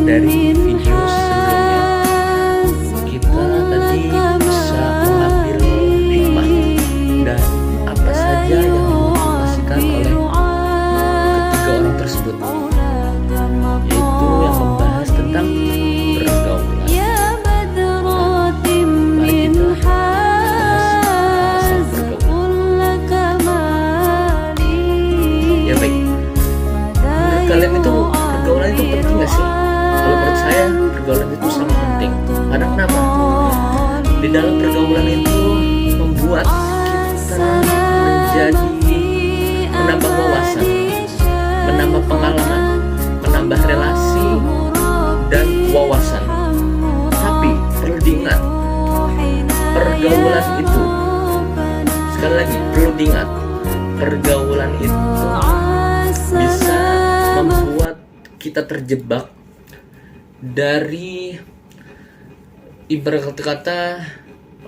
dari video sebelumnya, kita tadi bisa mengambil hikmah dan apa saja yang dimotivasikan oleh ketiga orang tersebut, yaitu yang membahas tentang pergaulan. Mari kita bahas masalah pergaulan. Ya baik, menurut kalian itu pergaulan itu penting gak sih? Kalau menurut saya pergaulan itu sangat penting. Karena kenapa? Di dalam pergaulan itu membuat kita menjadi menambah wawasan, menambah pengalaman, menambah relasi dan wawasan. Tapi perlu diingat, pergaulan itu, sekali lagi perlu diingat, pergaulan itu bisa membuat kita terjebak dari ibarat kata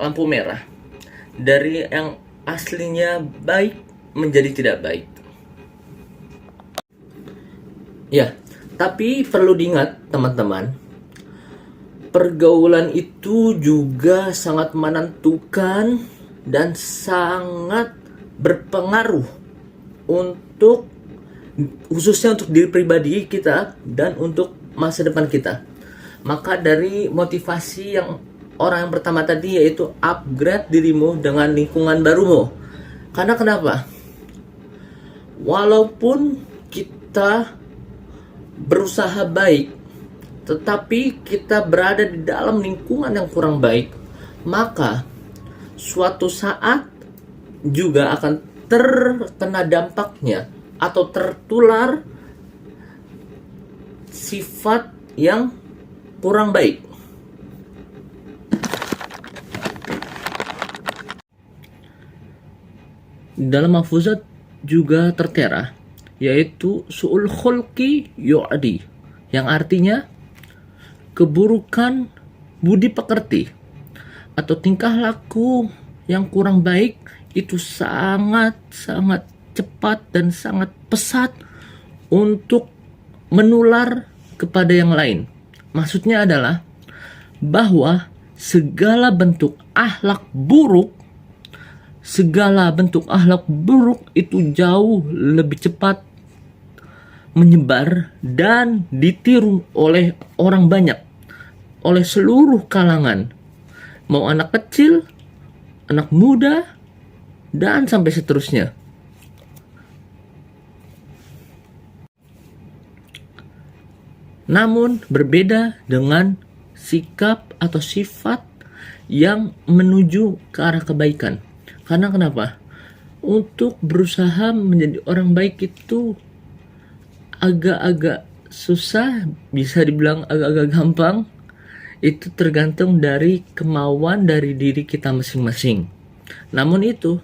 lampu merah, dari yang aslinya baik menjadi tidak baik. Ya, tapi perlu diingat teman-teman, pergaulan itu juga sangat menentukan dan sangat berpengaruh untuk, khususnya untuk diri pribadi kita dan untuk masa depan kita. Maka dari motivasi yang orang yang pertama tadi, yaitu upgrade dirimu dengan lingkungan barumu. Karena kenapa? Walaupun kita berusaha baik, tetapi kita berada di dalam lingkungan yang kurang baik, maka suatu saat juga akan terkena dampaknya atau tertular sifat yang kurang baik. Dalam Mahfuzat juga tertera, yaitu su'ul khulqi yu'adi, yang artinya keburukan budi pekerti atau tingkah laku yang kurang baik itu sangat cepat dan sangat pesat untuk menular kepada yang lain. Maksudnya adalah bahwa segala bentuk akhlak buruk itu jauh lebih cepat menyebar dan ditiru oleh orang banyak, oleh seluruh kalangan, mau anak kecil, anak muda, dan sampai seterusnya. Namun berbeda dengan sikap atau sifat yang menuju ke arah kebaikan. Karena kenapa? Untuk berusaha menjadi orang baik itu agak-agak susah, bisa dibilang agak-agak gampang. Itu tergantung dari kemauan dari diri kita masing-masing. Namun itu,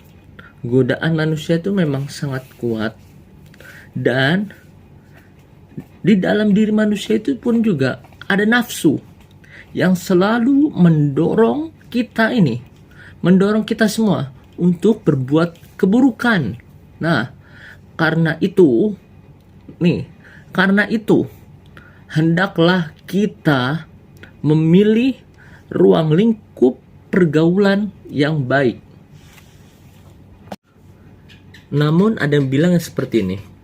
godaan manusia itu memang sangat kuat. Dan di dalam diri manusia itu pun juga ada nafsu yang selalu mendorong kita semua untuk berbuat keburukan. Nah, karena itu hendaklah kita memilih ruang lingkup pergaulan yang baik. Namun ada yang bilang seperti ini,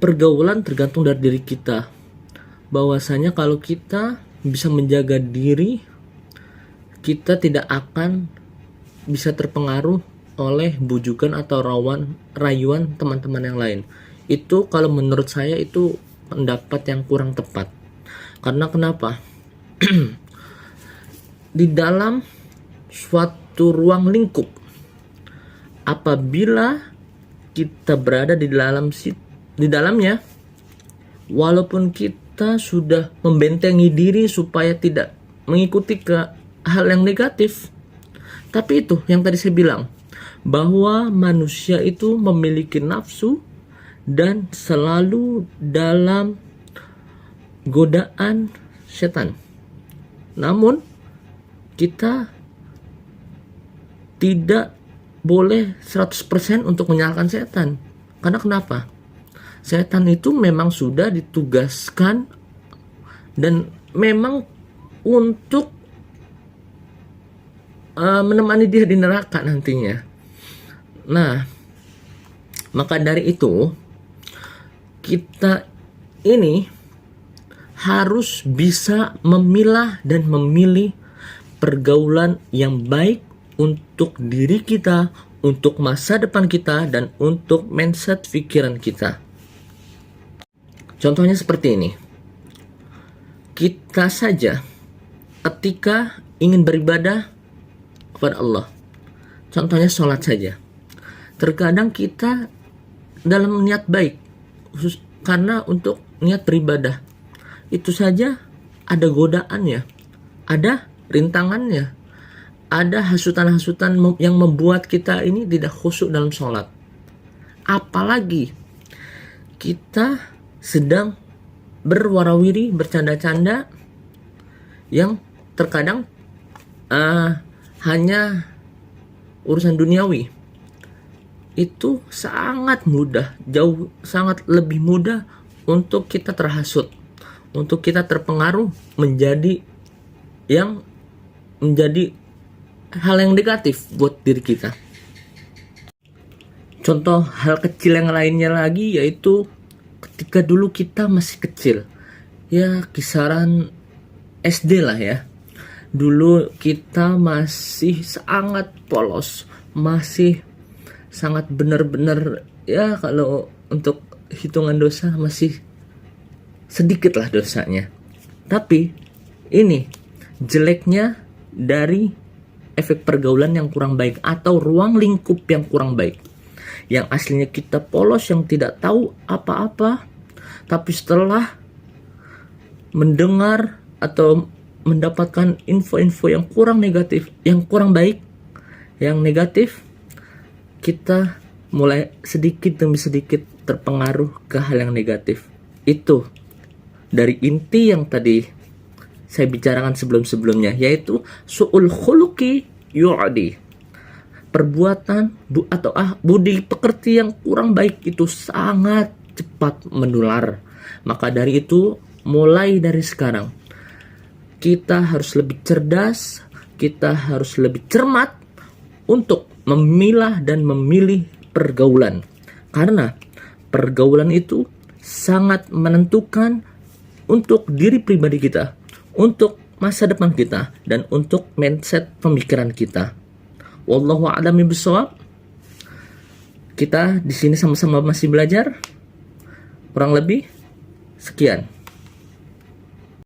pergaulan tergantung dari diri kita. Bahwasanya kalau kita bisa menjaga diri, kita tidak akan bisa terpengaruh oleh bujukan atau rayuan teman-teman yang lain. Itu kalau menurut saya itu pendapat yang kurang tepat. Karena kenapa? Di dalam suatu ruang lingkup, apabila kita berada di dalamnya, walaupun kita sudah membentengi diri supaya tidak mengikuti ke hal yang negatif, tapi itu yang tadi saya bilang, bahwa manusia itu memiliki nafsu dan selalu dalam godaan setan. Namun kita tidak boleh 100% untuk menyalahkan setan. Karena kenapa? Setan itu memang sudah ditugaskan dan memang untuk menemani dia di neraka nantinya. Nah, maka dari itu kita ini harus bisa memilah dan memilih pergaulan yang baik untuk diri kita, untuk masa depan kita, dan untuk mindset pikiran kita. Contohnya seperti ini. Kita saja ketika ingin beribadah kepada Allah, contohnya sholat saja, terkadang kita dalam niat baik, karena untuk niat beribadah, itu saja ada godaannya, ada rintangannya, ada hasutan-hasutan yang membuat kita ini tidak khusyuk dalam sholat. Apalagi kita sedang berwarawiri, bercanda-canda yang terkadang hanya urusan duniawi. Itu sangat mudah, sangat lebih mudah untuk kita terhasut, untuk kita terpengaruh menjadi hal yang negatif buat diri kita. Contoh hal kecil yang lainnya lagi yaitu ketika dulu kita masih kecil, ya kisaran SD lah ya. Dulu kita masih sangat polos, masih sangat benar-benar, ya kalau untuk hitungan dosa masih sedikit lah dosanya. Tapi ini jeleknya dari efek pergaulan yang kurang baik atau ruang lingkup yang kurang baik. Yang aslinya kita polos, yang tidak tahu apa-apa, tapi setelah mendengar atau mendapatkan info-info yang kurang negatif, yang kurang baik, yang negatif, kita mulai sedikit demi sedikit terpengaruh ke hal yang negatif. Itu dari inti yang tadi saya bicarakan sebelum-sebelumnya, yaitu su'ul khuluqi yu'adi. Perbuatan atau budi pekerti yang kurang baik itu sangat cepat menular. Maka dari itu, mulai dari sekarang kita harus lebih cerdas, kita harus lebih cermat untuk memilah dan memilih pergaulan. Karena pergaulan itu sangat menentukan untuk diri pribadi kita, untuk masa depan kita, dan untuk mindset pemikiran kita. Wallahu a'lam bishawab. Kita di sini sama-sama masih belajar. Kurang lebih sekian.